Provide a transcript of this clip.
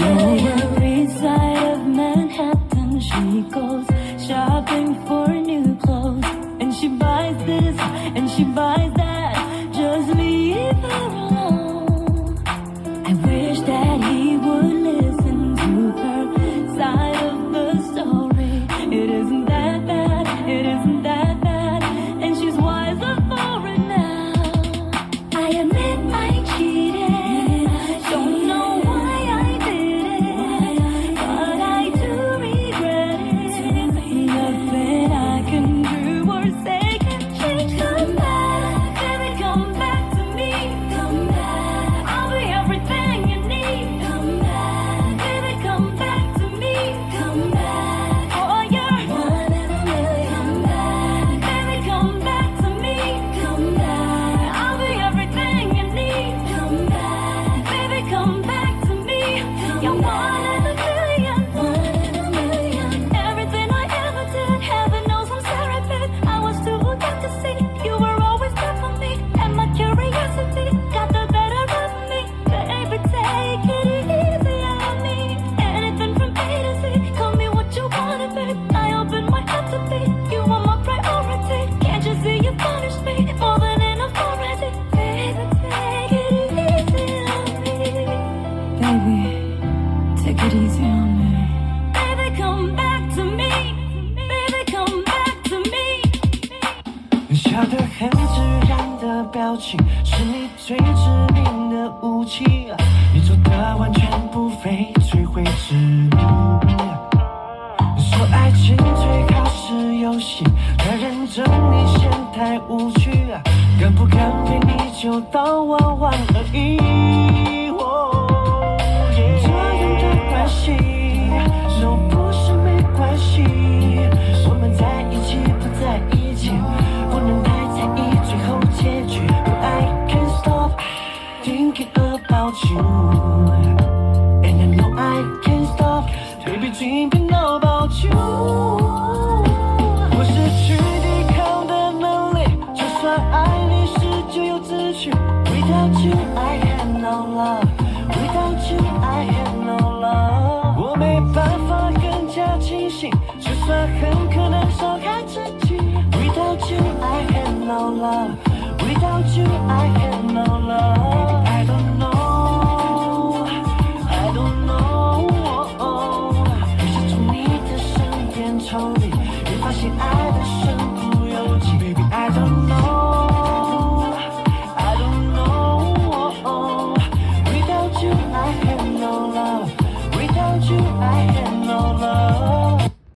Every side of Manhattan she goes shopping for new clothes, and she buys this and she buys that. Just leave her alone. I wish that he would listen to her side of the story. It isn't that bad, it isn't that bad, and she's wiser for it now. I admit I cheated, don't know why I did it, but I do regret it. Nothing I can do or say can change. Come back, baby, come back to me. Come back, I'll be everything you need. Come back, baby, come back to me. Come back, oh you're one in a million. Come back, baby, come back to me. Come back, I'll be everything you need. Come back, baby, come back to me. You're one in a million. One in a million. Everything I ever did, heaven knows I'm sorry, babe. I was too young to see you were always there for me, and my curiosity got the better of me. Baby, take it easy on me. Anything from A to Z, call me what you wanted, babe. I open my heart to be, you are my priority. Can't you see you punished me more than enough already? Baby, take it easy on me. Baby, take it easy on me. Baby, come back to me. Baby, come back to me. 笑得很自然的表情，是你最致命的武器。你做的完全不费吹灰之力。说爱情最好是游戏，太认真你嫌太无趣，敢不敢陪你就到晚晚而已。这样的关系，no不是没关系，我们在一起不在一起，不能太在意最后结局。But I can't stop thinking about you, and I know I can't stop baby dreaming about you。我失去抵抗的能力，就算爱你是咎由自取。Without you I have no love, without you I have no love。我没办法更加清醒，就算很可能伤害自己。Without you I have no love, without you I have no love。I don't know, I don't know。越是从你的身边抽离，越发现爱的身不由己。Baby I don't know, I don't know。Without you I have no love, without you I have